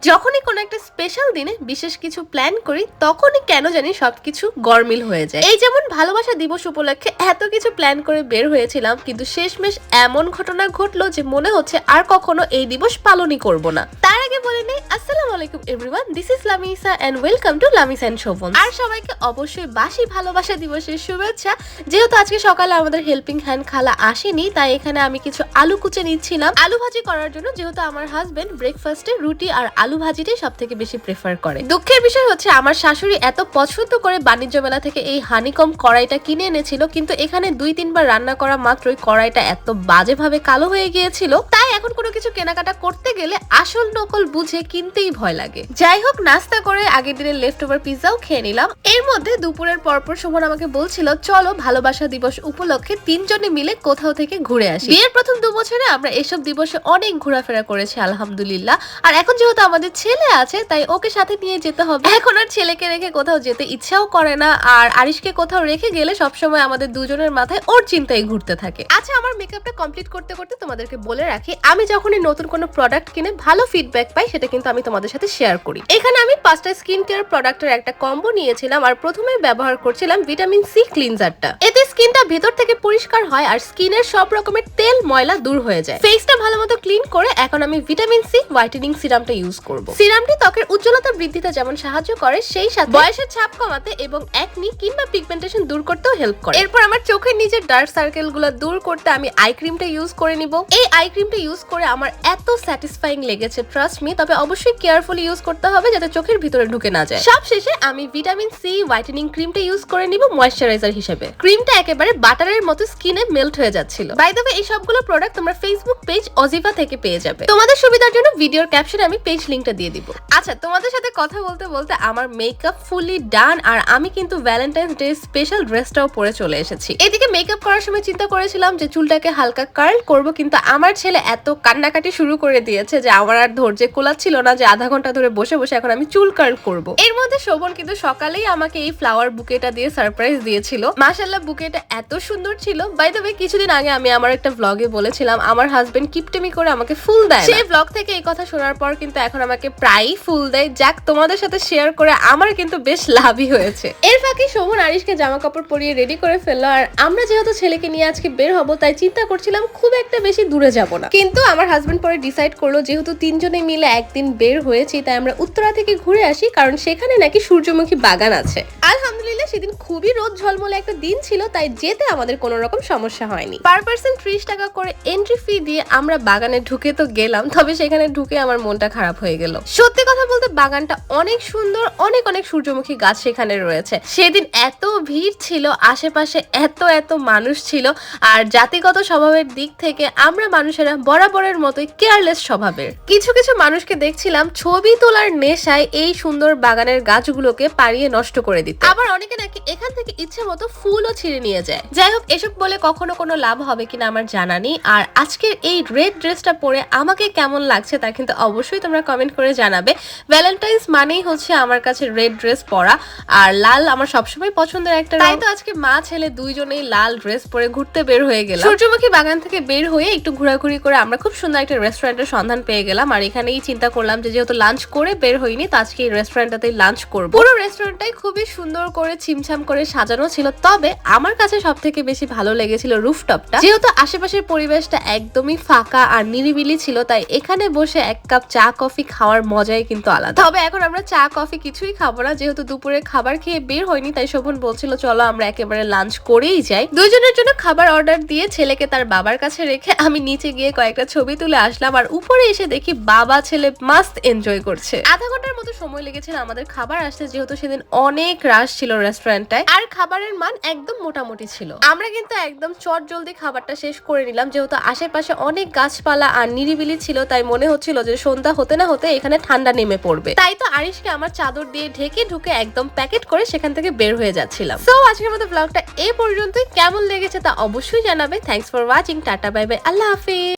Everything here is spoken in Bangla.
যখনই কোনো একটা স্পেশাল দিনে বিশেষ কিছু প্ল্যান করি তখনই কেন জানি সবকিছু গরমিল হয়ে যায়। এই যেমন ভালোবাসা দিবস উপলক্ষে এত কিছু প্ল্যান করে বের হয়েছিলাম, কিন্তু শেষমেশ এমন ঘটনা ঘটলো যে মনে হচ্ছে আর কখনো এই দিবস পালনই করব না। তার আগে বলে নেই, আসসালামু আলাইকুম everyone, this is Lamisa and welcome to Lamis and Shovon. আর সবাইকে অবশ্যই বাসি ভালোবাসা দিবসের শুভেচ্ছা। যেহেতু আজকে সকালে আমাদের হেল্পিং হ্যান্ড খালা আসেনি, তাই এখানে আমি কিছু আলু কুচে নিচ্ছিলাম আলু ভাজি করার জন্য, যেহেতু আমার হাজবেন্ড ব্রেকফাস্টে রুটি আর আলু ভাজিটাই সব থেকে বেশি প্রেফার করে। দুঃখের বিষয় হচ্ছে আমার শাশুড়ি এত পছন্দ করে বাণিজ্য মেলা থেকে এই হানিকম কড়াইটা কিনে এনেছিল, কিন্তু এখানে 2-3 বার রান্না করা মাত্রই কড়াইটা এত বাজেভাবে কালো হয়ে গিয়েছিল, তাই এখন কোনো কিছু কেনাকাটা করতে গেলে আসল নকল বুঝে কিনতেই ভয় লাগে। যাই হোক, নাস্তা করে আগের দিনের লেফট ওভার পিৎজাও খেয়ে নিলাম। এর মধ্যে দুপুরের পরপর শোভন আমাকে বলছিল, চলো ভালোবাসা দিবস উপলক্ষে 3 জনে মিলে কোথাও থেকে ঘুরে আসি। বিয়ের প্রথম 2 বছরে আমরা এসব দিবসে অনেক ঘোরাফেরা করেছি আলহামদুলিল্লাহ, আর এখন যেহেতু আমাদের ছেলে আছে তাই ওকে সাথে নিয়ে যেতে হবে। এখন আর ছেলেকে রেখে কোথাও যেতে ইচ্ছাও করে না, আর আরিশকে কোথাও রেখে গেলে সবসময় আমাদের দুজনের মাথায় ওর চিন্তাই ঘুরতে থাকে। আচ্ছা, আমার মেকআপটা কমপ্লিট করতে করতে তোমাদেরকে বলে রাখি, আমি যখনই নতুন কোনো প্রোডাক্ট কিনে ভালো ফিডব্যাক পাই সেটা কিন্তু আমি তোমাদের সাথে শেয়ার করি। এখানে আমি 5টা স্কিন কেয়ার প্রোডাক্টের একটা কম্বো নিয়েছিলাম, আর প্রথমে ব্যবহার করছিলাম ভিটামিন সি ক্লিনজারটা। এতে স্কিনটা ভেতর থেকে পরিষ্কার হয় আর স্কিনের সব রকমের তেল ময়লা দূর হয়ে যায়। ফেসটা ভালোমতো ক্লিন করে এখন আমি ভিটামিন সি হোয়াইটেনিং সিরামটা ইউজ করব। সিরামটি ত্বকের উজ্জ্বলতা বৃদ্ধিতে যেমন সাহায্য করে, সেই সাথে বয়সের ছাপ কমাতে এবং একনি কিংবা পিগমেন্টেশন দূর করতেও হেল্প করে। এরপর আমার চোখের নিচের ডার্ক সার্কেল গুলো দূর করতে আমি আই ক্রিমটা ইউজ করে নিব। এই আই ক্রিমটা ইউজ করে আমার এত স্যাটিসফাইং লেগেছে, ট্রাস্ট মি। তবে অবশ্যই কেয়ারফুলি ইউজ করতে হবে যাতে চোখের ভিতরে ঢুকে না যায়। সব শেষে আমি ভিটামিন সি হোয়াইটেনিং ক্রিমটা ইউজ করে নিব ময়েশ্চারাইজার হিসেবে। ক্রিমটা একেবারে বাটারের মতো স্কিনে মেল্ট হয়ে যাচ্ছিল। বাই দ্য ওয়ে, এই সবগুলো প্রোডাক্ট তোমরা ফেসবুক পেজ অজিভা থেকে পেয়ে যাবে। তোমাদের সুবিধার জন্য ভিডিওর ক্যাপশনে আমি পেজ লিংকটা দিয়ে দিব। আচ্ছা, তোমাদের সাথে কথা বলতে বলতে আমার মেকআপ ফুলি ডান, আর আমি কিন্তু ভ্যালেন্টাইন্স ডে স্পেশাল ড্রেসটাও পরে চলে এসেছি। এদিকে মেকআপ করার সময় চিন্তা করেছিলাম যে চুলটাকে হালকা কার্ল করব, কিন্তু আমার ছেলে এত কান্নাকাটি শুরু করে দিয়েছে যে আমার আর ধৈর্যে কোলাচ্ছিল না যে আধা ঘন্টা ধরে বসে বসে এখন আমি চুল কার্ল করব। এর মধ্যে শোভন কিন্তু সকালেই আমাকে এই ফ্লাওয়ার বুকেটা দিয়ে সারপ্রাইজ দিয়েছিল। মাশাআল্লাহ, বুকেটা এত সুন্দর ছিল। বাই দ্য ওয়ে, কিছুদিন আগে আমি আমার একটা ভ্লগে বলেছিলাম আমার হাজবেন্ড কিপটেমি করে আমাকে ফুল দেয়। সেই ভ্লগ থেকে এই কথা শোনার পর কিন্তু এখন আমাকে প্রায়ই ফুল দেয়। যাক, তোমাদের সাথে শেয়ার করে আমার কিন্তু বেশ লাভই হয়েছে। এর ফাঁকে শোভন আরিশকে জামা কাপড় পরিয়ে রেডি করে ফেললো, আর আমরা যেহেতু ছেলেকে নিয়ে আজকে বের হব তাই চিন্তা করছিলাম খুব একটা বেশি দূরে যাব না। কিন্তু আমার হাজবেন্ড পরে ডিসাইড করলো যেহেতু 3 জনে মিলে একদিন বের হয়েছি তাই আমরা উত্তরা থেকে ঘুরে আসি, কারণ সেখানে নাকি সূর্যমুখী বাগান আছে। আলহামদুলিল্লাহ, সেদিন খুবই রোদ ঝলমলে একটা দিন ছিল, তাই যেতে আমাদের কোনো রকম সমস্যা হয়নি। পার পার্সন 30 টাকা করে এন্ট্রি ফি দিয়ে আমরা বাগানে ঢুকে তো গেলাম, তবে সেখানে ঢুকে আমার মনটা খারাপ হয়ে গেল। সত্যি কথা বলতে বাগানটা অনেক সুন্দর, অনেক অনেক সূর্যমুখী গাছ সেখানে রয়েছে। সেদিন এত ভিড় ছিল, আশেপাশে এত মানুষ ছিল, আর জাতিগত স্বভাবের দিক থেকে আমরা মানুষেরা বরাবরের মতোই কেয়ারলেস স্বভাবের। কিছু কিছু মানুষকে দেখছিলাম ছবি তোলার নেশায় এই সুন্দর বাগানের গাছগুলোকে পাড়িয়ে নষ্ট করে দিতে। আবার অনেকে নাকি এখান থেকে ইচ্ছে মতো ফুলও ছিঁড়ে নিয়ে যায়। যাই হোক, এসব বলে কখনো কোনো লাভ হবে কিনা আমার জানা নেই। আর আজকের এই রেড ড্রেসটা পরে আমাকে কেমন লাগছে তা কিন্তু অবশ্যই তোমরা কমেন্ট করে জানাবে। ভ্যালেন্টাইন্স মানেই হচ্ছে আমার কাছে রেড ড্রেস পরা, আর লাল আমার সবসময় পছন্দের একটা রং। তাই তো আজকে মা ছেলে দুইজনেই লাল ড্রেস পরে ঘুরতে বের হয়ে গেলাম। সূর্যমুখী বাগান থেকে বের হয়ে একটু ঘোরাঘুরি করে আমরা খুব সুন্দর একটা রেস্টুরেন্টের সন্ধান পেয়ে গেলাম, আর এখানেই চিন্তা করলাম যে যেহেতু লাঞ্চ করে বের হইনি তো আজকে এই রেস্টুরেন্টটাতেই লাঞ্চ করব। পুরো রেস্টুরেন্টটাই খুবই সুন্দর করে ছিমছাম করে সাজানো ছিল, তবে আমার কাছে সব থেকে বেশি ভালো লেগেছিল রুফটপটা। যেহেতু আশেপাশের পরিবেশটা একদমই ফাঁকা আর নিরিবিলি ছিল, তাই এখানে বসে 1 কাপ চা কফি খাওয়ার মজাই কিন্তু আলাদা। তবে এখন আমরা চা কফি কিছুই খাবো না, যেহেতু দুপুরে খাবার খেয়ে বের হয়নি, তাই শোভন বলছিল চলো আমরা একেবারে লাঞ্চ করেই যাই। দুইজনের জন্য খাবার অর্ডার দিয়ে ছেলেকে তার বাবার কাছে রেখে আমি নিচে গিয়ে কয়েকটা ছবি তুলে আসলাম, আর উপরে এসে দেখি বাবা ছেলে মাস্ত এনজয় করছে। আধা ঘন্টার মতো সময় লেগেছিল আমাদের খাবার আসতে, যেহেতু সেদিন অনেক রাশ ছিল রেস্টুরেন্টটায়, আর খাবারের মান একদম মোটামুটি ছিল। আমরা কিন্তু একদম চট জলদি খাবারটা শেষ করে নিলাম, যেহেতু আশেপাশে অনেক গাছপালা আর নিরিবিলি ছিল, তাই মনে হচ্ছিল যে সন্ধ্যা হতে না হতে এখানে ঠান্ডা নেমে পড়বে। তাই তো আরিশকে আমার চাদর দিয়ে ঢেকে ঢুকে একদম প্যাকেট করে সেখান থেকে বের হয়ে যাচ্ছিলাম। সো আজকের মতো ব্লগটা এই পর্যন্তই। কেমন লেগেছে তা অবশ্যই জানাবে। Thanks for watching. Tata, bye bye, আল্লাহ হাফেজ।